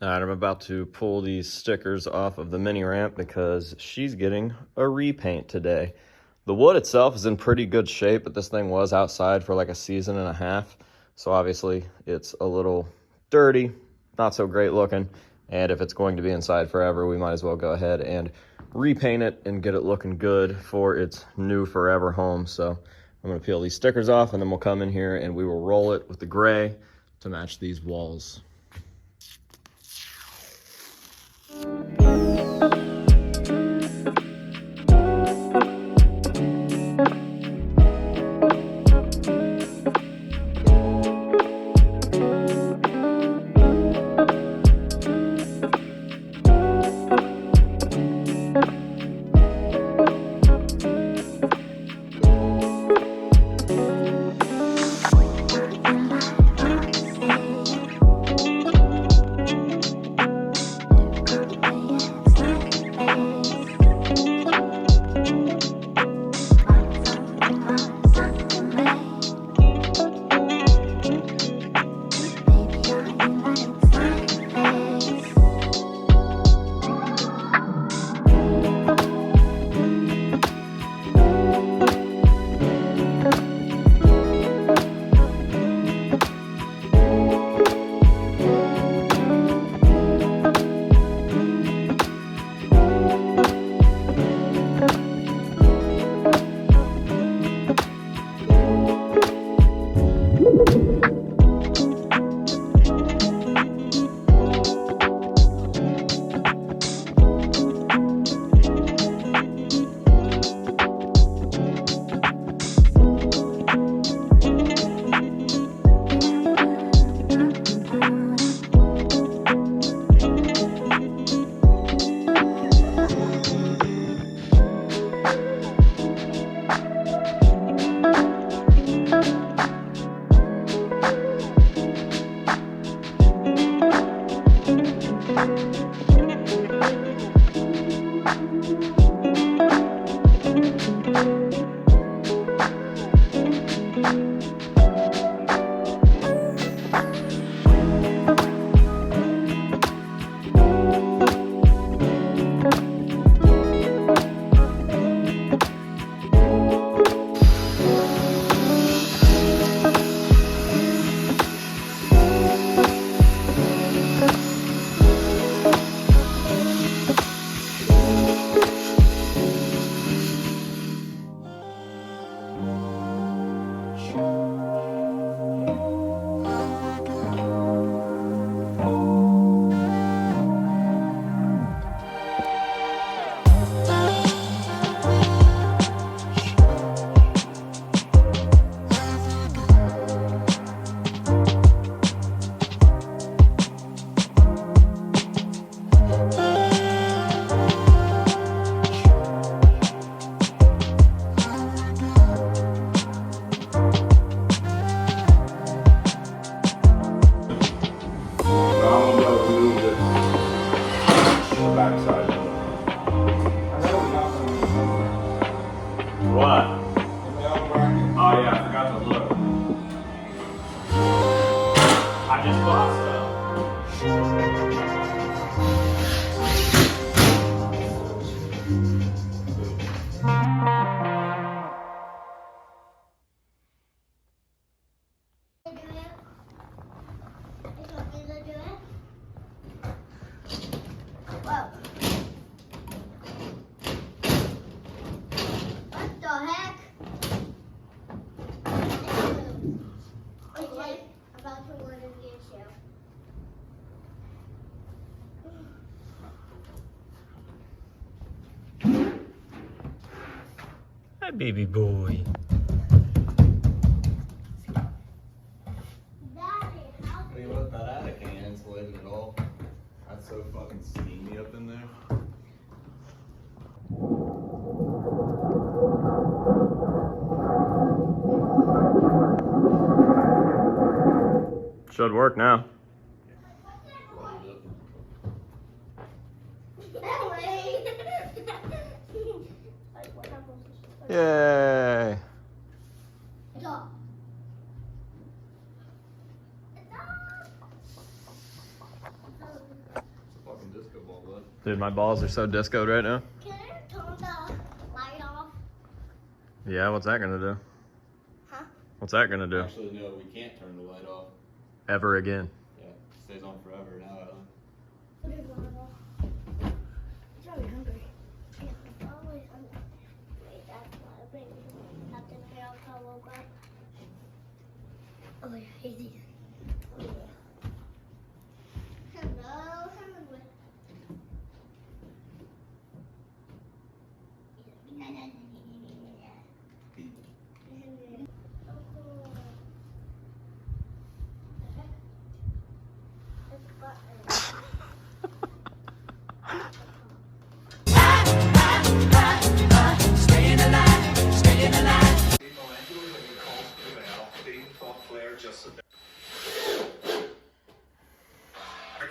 All right, I'm about to pull these stickers off of the mini ramp because she's getting a repaint today. The wood itself is in pretty good shape, but this thing was outside for like a season and a half. So obviously it's a little dirty, not so great looking. And if it's going to be inside forever, we might as well go ahead and repaint it and get it looking good for its new forever home. So I'm gonna peel these stickers off and then we'll come in here and we will roll it with the gray to match these walls. What? Oh yeah, I forgot to look. I just bought Hi, baby boy. Hey, look, that attic ain't insulated at all. That's so fucking steamy up in there. Should work now. Yay! Dude, my balls are so discoed right now. Can I turn the light off? Yeah, what's that gonna do? Huh? What's that gonna do? Actually, no, we can't turn the light off. Ever again. Yeah, it stays on forever now, Alan. Put it on. It's already hungry. Yeah, I'm always hungry. Wait, that's why I bring Captain America woke up. Oh, yeah, he's eating. Oh, yeah. Hello, hungry.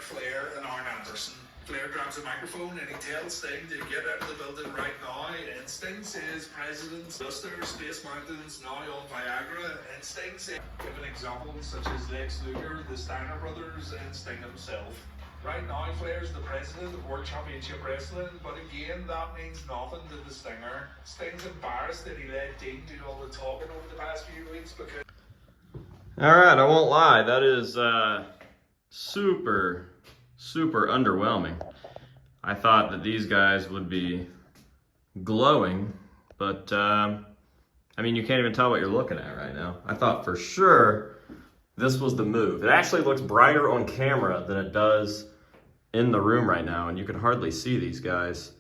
Flair and Arn Anderson. Flair grabs a microphone and he tells Sting to get out of the building right now. And Sting says President Buster, Space Mountains, now on Viagra. And Sting says, giving examples such as Lex Luger, the Steiner brothers, and Sting himself. Right now, Flair's the president of World Championship Wrestling, but again, that means nothing to the Stinger. Sting's embarrassed that he let Dean do all the talking over the past few weeks because... Alright, I won't lie. That is super underwhelming. I thought that these guys would be glowing, but I mean, you can't even tell what you're looking at right now. I thought for sure this was the move. It actually looks brighter on camera than it does in the room right now, and you can hardly see these guys.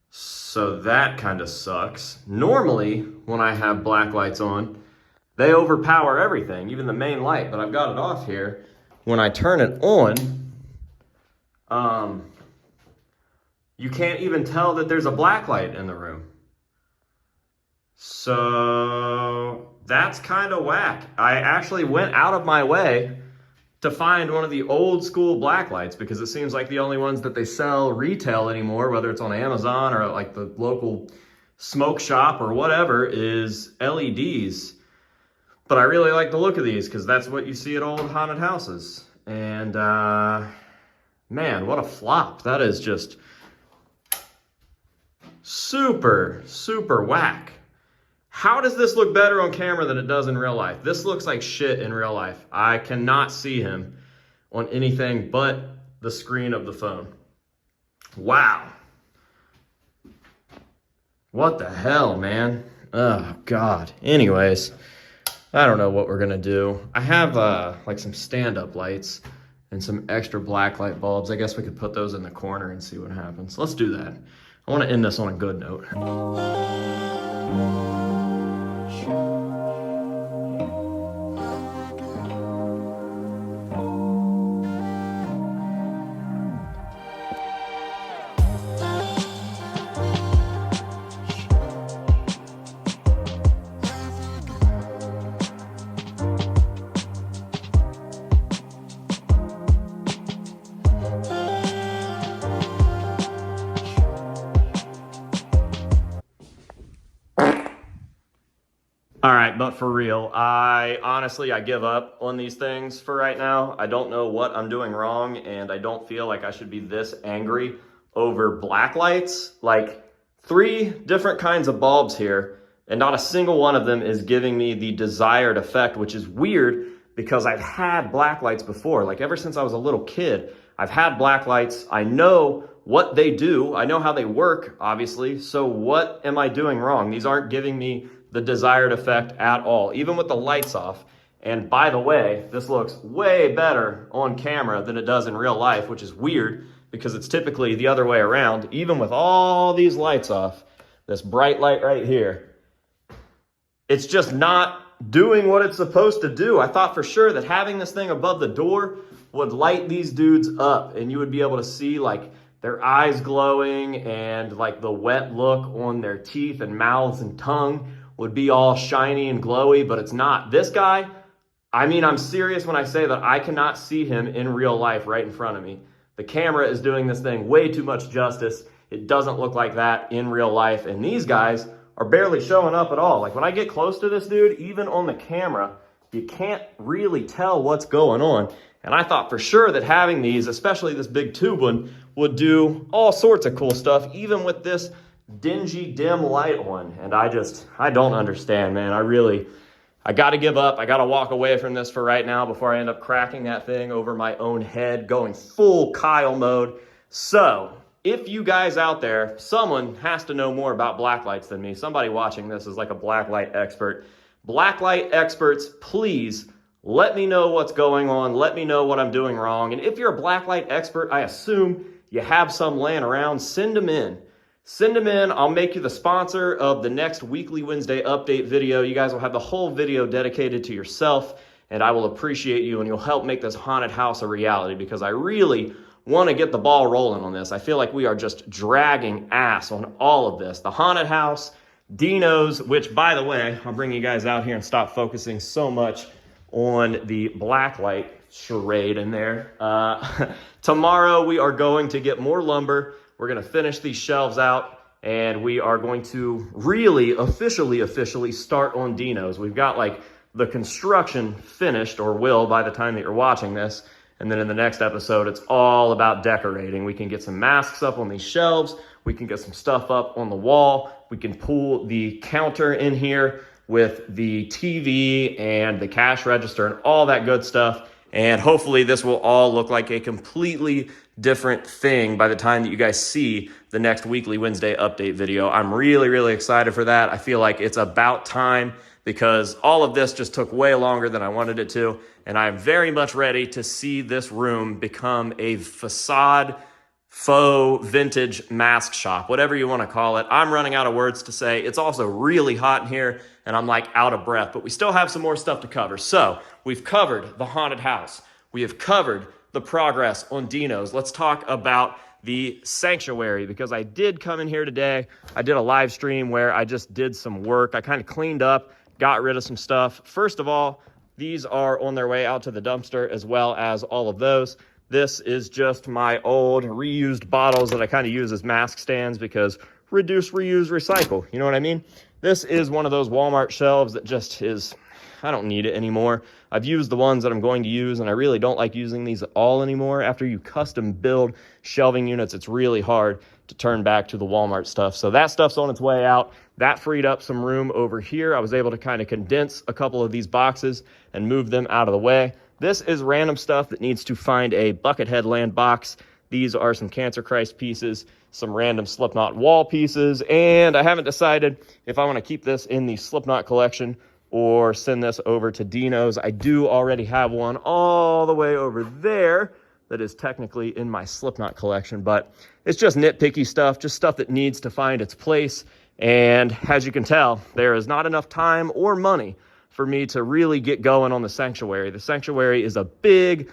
So that kind of sucks. Normally, when I have black lights on, they overpower everything, even the main light, but I've got it off here. When I turn it on, you can't even tell that there's a black light in the room. So that's kind of whack. I actually went out of my way to find one of the old school black lights because it seems like the only ones that they sell retail anymore, whether it's on Amazon or like the local smoke shop or whatever, is LEDs. But I really like the look of these because that's what you see at old haunted houses. And man, what a flop. That is just super whack. How does this look better on camera than it does in real life? This looks like shit in real life. I cannot see him on anything but the screen of the phone. Wow. What the hell, man? Oh, God. Anyways, I don't know what we're gonna do. I have like some stand-up lights and some extra black light bulbs. I guess we could put those in the corner and see what happens. Let's do that. I want to end this on a good note. All right, but for real, I give up on these things for right now. I don't know what I'm doing wrong, and I don't feel like I should be this angry over black lights. Like 3 different kinds of bulbs here, and not a single one of them is giving me the desired effect, which is weird because I've had black lights before. Like ever since I was a little kid, I've had black lights. I know what they do. I know how they work, obviously. So what am I doing wrong? These aren't giving me the desired effect at all, even with the lights off. And by the way, this looks way better on camera than it does in real life, which is weird because it's typically the other way around. Even with all these lights off, this bright light right here, it's just not doing what it's supposed to do. I thought for sure that having this thing above the door would light these dudes up and you would be able to see like their eyes glowing and like the wet look on their teeth and mouths and tongue would be all shiny and glowy, but it's not. This guy, I mean, I'm serious when I say that I cannot see him in real life right in front of me. The camera is doing this thing way too much justice. It doesn't look like that in real life, and these guys are barely showing up at all. Like when I get close to this dude, even on the camera, you can't really tell what's going on. And I thought for sure that having these, especially this big tube one, would do all sorts of cool stuff, even with this dingy, dim light one. And I don't understand, man. I got to give up. I got to walk away from this for right now before I end up cracking that thing over my own head, going full Kyle mode. So if you guys out there, someone has to know more about blacklights than me. Somebody watching this is like a blacklight expert. Blacklight experts, please let me know what's going on. Let me know what I'm doing wrong. And if you're a blacklight expert, I assume you have some laying around. Send them in. Send them in. I'll make you the sponsor of the next Weekly Wednesday update video. You guys will have the whole video dedicated to yourself, and I will appreciate you, and you'll help make this haunted house a reality, because I really want to get the ball rolling on this. I feel like we are just dragging ass on all of this. The haunted house, Dino's, which, by the way, I'll bring you guys out here and stop focusing so much on the blacklight charade in there. Tomorrow we are going to get more lumber. We're going to finish these shelves out, and we are going to really officially start on Dino's. We've got like the construction finished, or will by the time that you're watching this. And then in the next episode, it's all about decorating. We can get some masks up on these shelves. We can get some stuff up on the wall. We can pull the counter in here with the TV and the cash register and all that good stuff. And hopefully this will all look like a completely different thing by the time that you guys see the next Weekly Wednesday update video. I'm really excited for that. I feel like it's about time, because all of this just took way longer than I wanted it to. And I'm very much ready to see this room become a facade, faux vintage mask shop, whatever you want to call it. I'm running out of words to say. It's also really hot in here, and I'm like out of breath, but we still have some more stuff to cover. So we've covered the haunted house. We have covered the progress on Dino's. Let's talk about the sanctuary, because I did come in here today. I did a live stream where I just did some work. I kind of cleaned up, got rid of some stuff. First of all, these are on their way out to the dumpster, as well as all of those. This is just my old reused bottles that I kind of use as mask stands, because reduce, reuse, recycle. You know what I mean? This is one of those Walmart shelves that just is, I don't need it anymore. I've used the ones that I'm going to use, and I really don't like using these at all anymore. After you custom build shelving units, it's really hard to turn back to the Walmart stuff. So that stuff's on its way out. That freed up some room over here. I was able to kind of condense a couple of these boxes and move them out of the way. This is random stuff that needs to find a Buckethead Land box. These are some Cancer Christ pieces, some random Slipknot wall pieces, and I haven't decided if I want to keep this in the Slipknot collection or send this over to Dino's. I do already have one all the way over there that is technically in my Slipknot collection, but it's just nitpicky stuff, just stuff that needs to find its place. And as you can tell, there is not enough time or money for me to really get going on the sanctuary. The sanctuary is a big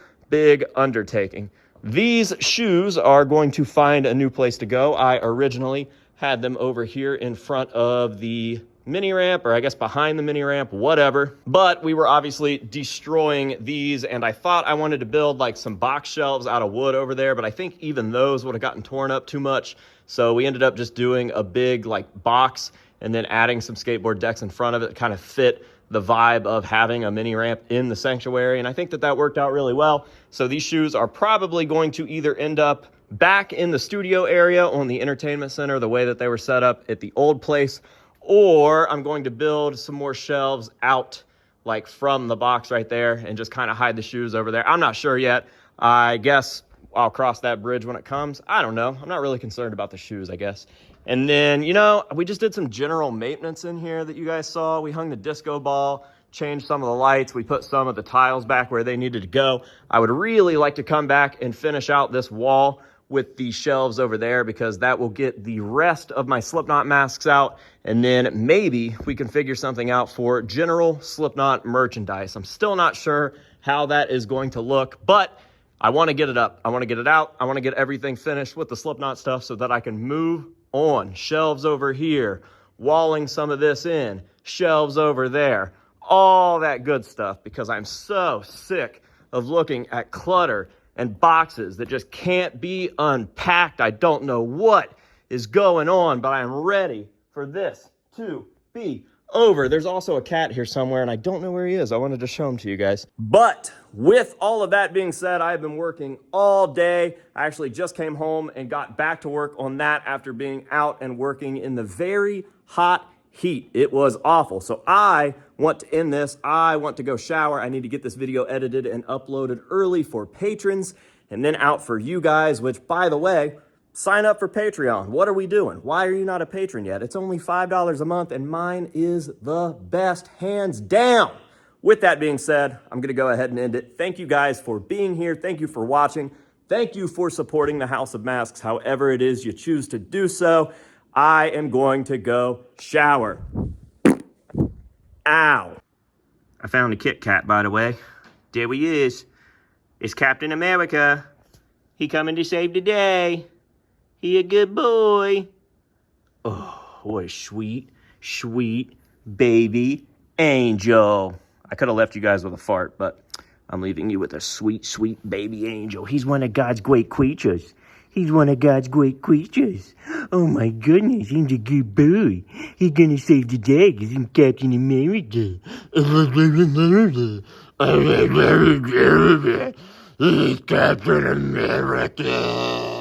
undertaking. These shoes are going to find a new place to go. I originally had them over here in front of the mini ramp, or I guess behind the mini ramp, whatever. But we were obviously destroying these, and I thought I wanted to build like some box shelves out of wood over there, but I think even those would have gotten torn up too much. So we ended up just doing a big like box and then adding some skateboard decks in front of it to kind of fit the vibe of having a mini ramp in the sanctuary. And I think that that worked out really well. So these shoes are probably going to either end up back in the studio area on the entertainment center, the way that they were set up at the old place, or I'm going to build some more shelves out like from the box right there and just kind of hide the shoes over there. I'm not sure yet. I guess I'll cross that bridge when it comes. I don't know. I'm not really concerned about the shoes, I guess. And then, you know, we just did some general maintenance in here that you guys saw. We hung the disco ball, changed some of the lights. We put some of the tiles back where they needed to go. I would really like to come back and finish out this wall with the shelves over there, because that will get the rest of my Slipknot masks out. And then maybe we can figure something out for general Slipknot merchandise. I'm still not sure how that is going to look, but I want to get it up. I want to get it out. I want to get everything finished with the Slipknot stuff so that I can move on. Shelves over here, walling some of this in, shelves over there, all that good stuff, because I'm so sick of looking at clutter and boxes that just can't be unpacked. I don't know what is going on, but I'm ready for this to be over. There's also a cat here somewhere, and I don't know where he is. I wanted to show him to you guys. But with all of that being said, I've been working all day. I actually just came home and got back to work on that after being out and working in the very hot heat. It was awful. So I want to end this. I want to go shower. I need to get this video edited and uploaded early for patrons and then out for you guys, which, by the way, sign up for Patreon. What are we doing? Why are you not a patron yet? It's only $5 a month, and mine is the best, hands down. With that being said, I'm going to go ahead and end it. Thank you guys for being here. Thank you for watching. Thank you for supporting the House of Masks, however it is you choose to do so. I am going to go shower. Ow. I found a Kit Kat, by the way. There he is. It's Captain America. He coming to save the day. He a good boy. Oh, what a sweet, sweet baby angel. I could have left you guys with a fart, but I'm leaving you with a sweet, sweet baby angel. He's one of God's great creatures. He's one of God's great creatures. Oh my goodness, he's a good boy. He's gonna save the day because he's Captain America. He's Captain America.